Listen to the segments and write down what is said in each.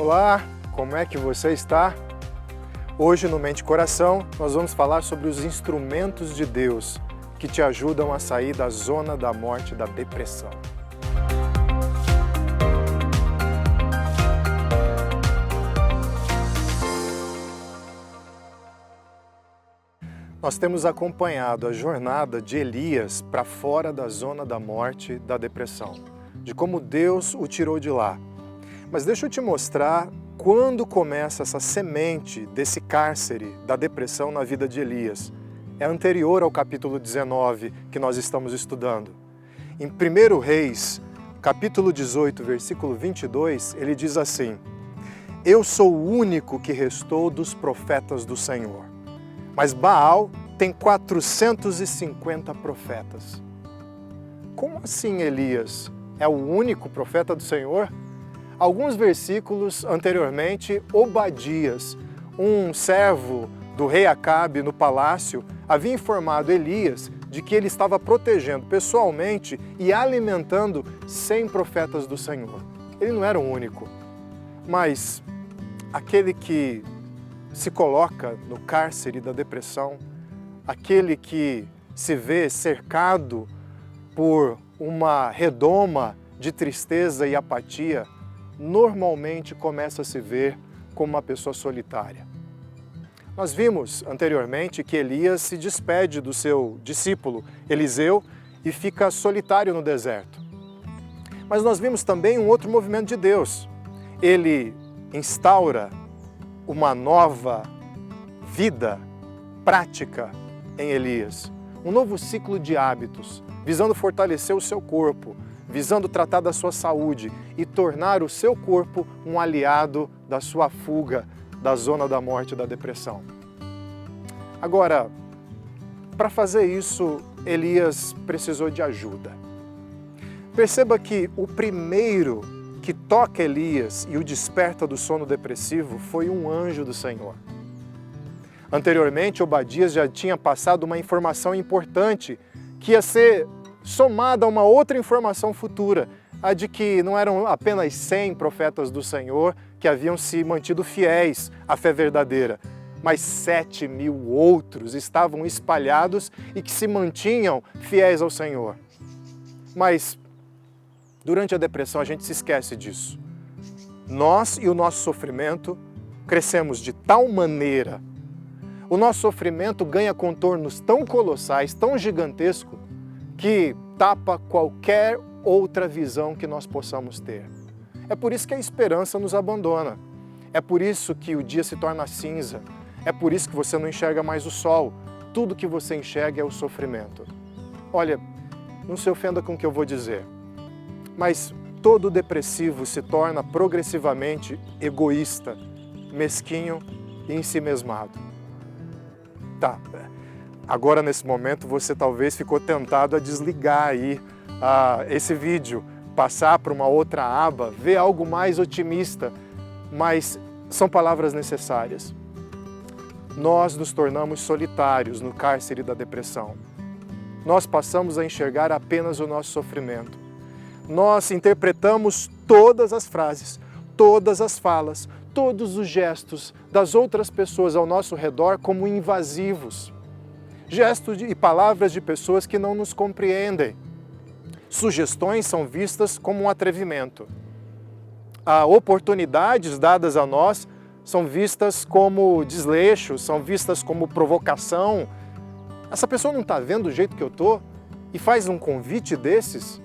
Olá, como é que você está? Hoje no Mente e Coração nós vamos falar sobre os instrumentos de Deus que te ajudam a sair da zona da morte e da depressão. Nós temos acompanhado a jornada de Elias para fora da zona da morte e da depressão, de como Deus o tirou de lá. Mas deixa eu te mostrar quando começa essa semente desse cárcere da depressão na vida de Elias. É anterior ao capítulo 19 que nós estamos estudando. Em 1 Reis, capítulo 18, versículo 22, ele diz assim: Eu sou o único que restou dos profetas do Senhor, mas Baal tem 450 profetas. Como assim Elias é o único profeta do Senhor? Alguns versículos anteriormente, Obadias, um servo do rei Acabe no palácio, havia informado Elias de que ele estava protegendo pessoalmente e alimentando 100 profetas do Senhor. Ele não era o único, mas aquele que se coloca no cárcere da depressão, aquele que se vê cercado por uma redoma de tristeza e apatia, normalmente começa a se ver como uma pessoa solitária. Nós vimos anteriormente que Elias se despede do seu discípulo Eliseu e fica solitário no deserto. Mas nós vimos também um outro movimento de Deus. Ele instaura uma nova vida prática em Elias, um novo ciclo de hábitos, visando fortalecer o seu corpo, visando tratar da sua saúde e tornar o seu corpo um aliado da sua fuga da zona da morte e da depressão. Agora, para fazer isso, Elias precisou de ajuda. Perceba que o primeiro que toca Elias e o desperta do sono depressivo foi um anjo do Senhor. Anteriormente, Obadias já tinha passado uma informação importante que ia ser somada a uma outra informação futura, a de que não eram apenas 100 profetas do Senhor que haviam se mantido fiéis à fé verdadeira, mas 7.000 outros estavam espalhados e que se mantinham fiéis ao Senhor. Mas durante a depressão a gente se esquece disso. Nós e o nosso sofrimento crescemos de tal maneira, o nosso sofrimento ganha contornos tão colossais, tão gigantescos, que tapa qualquer outra visão que nós possamos ter. É por isso que a esperança nos abandona. É por isso que o dia se torna cinza. É por isso que você não enxerga mais o sol. Tudo que você enxerga é o sofrimento. Olha, não se ofenda com o que eu vou dizer, mas todo depressivo se torna progressivamente egoísta, mesquinho e ensimesmado. Tá. Agora, nesse momento, você talvez ficou tentado a desligar aí esse vídeo, passar para uma outra aba, ver algo mais otimista, mas são palavras necessárias. Nós nos tornamos solitários no cárcere da depressão. Nós passamos a enxergar apenas o nosso sofrimento. Nós interpretamos todas as frases, todas as falas, todos os gestos das outras pessoas ao nosso redor como invasivos. Gestos e palavras de pessoas que não nos compreendem. Sugestões são vistas como um atrevimento. Oportunidades dadas a nós são vistas como desleixo, são vistas como provocação. Essa pessoa não está vendo do jeito que eu estou e faz um convite desses?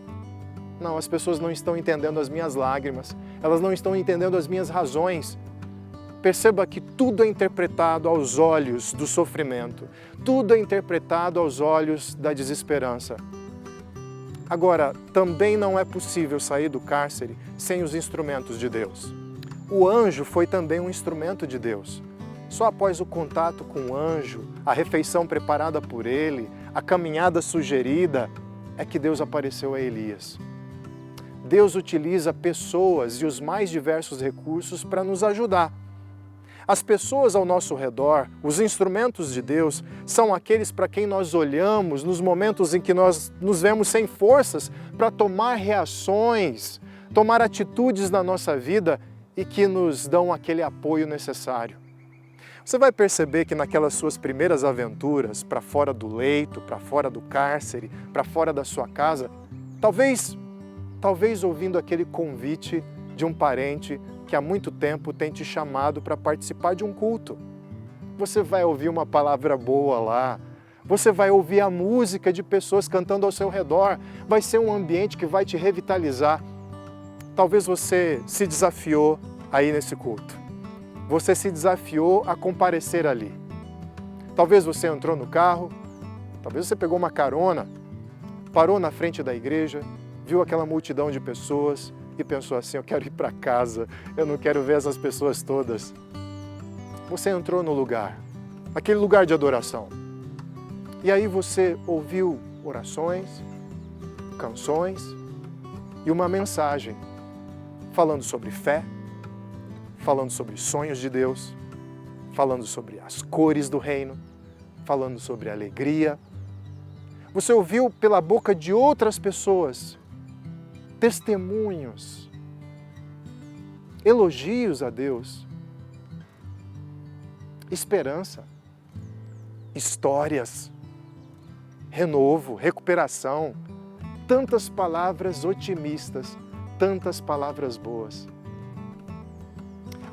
Não, as pessoas não estão entendendo as minhas lágrimas, elas não estão entendendo as minhas razões. Perceba que tudo é interpretado aos olhos do sofrimento, tudo é interpretado aos olhos da desesperança. Agora, também não é possível sair do cárcere sem os instrumentos de Deus. O anjo foi também um instrumento de Deus. Só após o contato com o anjo, a refeição preparada por ele, a caminhada sugerida, é que Deus apareceu a Elias. Deus utiliza pessoas e os mais diversos recursos para nos ajudar. As pessoas ao nosso redor, os instrumentos de Deus, são aqueles para quem nós olhamos nos momentos em que nós nos vemos sem forças para tomar reações, tomar atitudes na nossa vida e que nos dão aquele apoio necessário. Você vai perceber que naquelas suas primeiras aventuras, para fora do leito, para fora do cárcere, para fora da sua casa, talvez ouvindo aquele convite de um parente que há muito tempo tem te chamado para participar de um culto. Você vai ouvir uma palavra boa lá, você vai ouvir a música de pessoas cantando ao seu redor, vai ser um ambiente que vai te revitalizar. Talvez você se desafiou aí nesse culto. Você se desafiou a comparecer ali. Talvez você entrou no carro, talvez você pegou uma carona, parou na frente da igreja, viu aquela multidão de pessoas e pensou assim, eu quero ir para casa, eu não quero ver essas pessoas todas. Você entrou no lugar, aquele lugar de adoração. E aí você ouviu orações, canções e uma mensagem falando sobre fé, falando sobre sonhos de Deus, falando sobre as cores do reino, falando sobre alegria. Você ouviu pela boca de outras pessoas testemunhos, elogios a Deus, esperança, histórias, renovo, recuperação, tantas palavras otimistas, tantas palavras boas.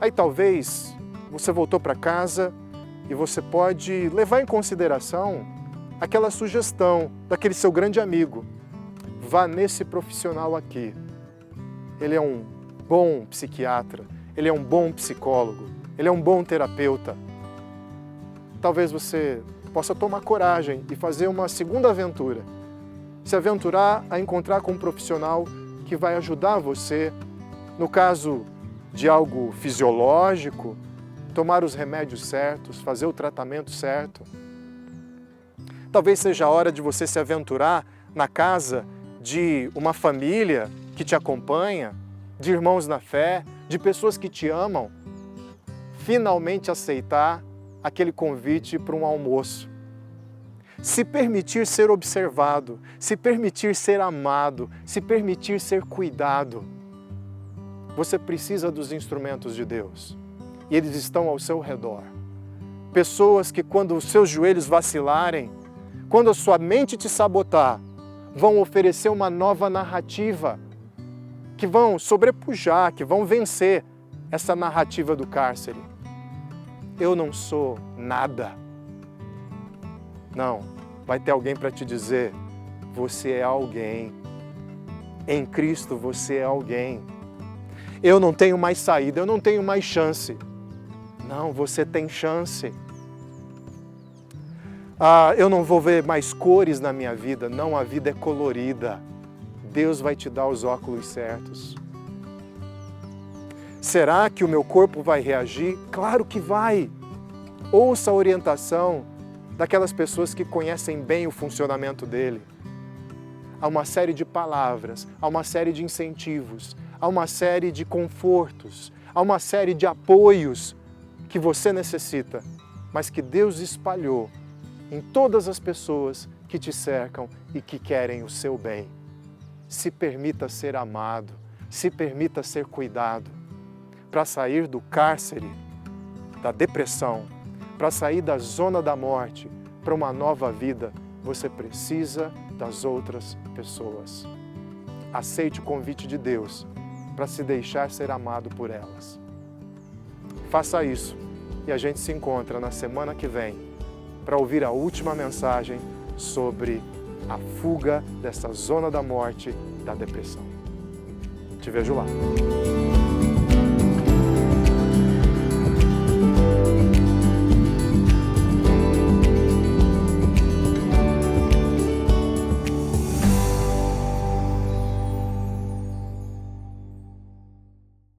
Aí talvez você voltou para casa e você pode levar em consideração aquela sugestão daquele seu grande amigo. Vá nesse profissional aqui. Ele é um bom psiquiatra, ele é um bom psicólogo, ele é um bom terapeuta. Talvez você possa tomar coragem e fazer uma segunda aventura. Se aventurar a encontrar com um profissional que vai ajudar você, no caso de algo fisiológico, tomar os remédios certos, fazer o tratamento certo. Talvez seja a hora de você se aventurar na casa de uma família que te acompanha, de irmãos na fé, de pessoas que te amam, finalmente aceitar aquele convite para um almoço. Se permitir ser observado, se permitir ser amado, se permitir ser cuidado. Você precisa dos instrumentos de Deus e eles estão ao seu redor. Pessoas que quando os seus joelhos vacilarem, quando a sua mente te sabotar, vão oferecer uma nova narrativa, que vão sobrepujar, que vão vencer essa narrativa do cárcere. Eu não sou nada. Não, vai ter alguém para te dizer, você é alguém. Em Cristo você é alguém. Eu não tenho mais saída, eu não tenho mais chance. Não, você tem chance. Eu não vou ver mais cores na minha vida. Não, a vida é colorida. Deus vai te dar os óculos certos. Será que o meu corpo vai reagir? Claro que vai. Ouça a orientação daquelas pessoas que conhecem bem o funcionamento dele. Há uma série de palavras, há uma série de incentivos, há uma série de confortos, há uma série de apoios que você necessita, mas que Deus espalhou em todas as pessoas que te cercam e que querem o seu bem. Se permita ser amado, se permita ser cuidado, para sair do cárcere, da depressão, para sair da zona da morte, para uma nova vida, você precisa das outras pessoas. Aceite o convite de Deus para se deixar ser amado por elas. Faça isso e a gente se encontra na semana que vem para ouvir a última mensagem sobre a fuga dessa zona da morte, da depressão. Te vejo lá.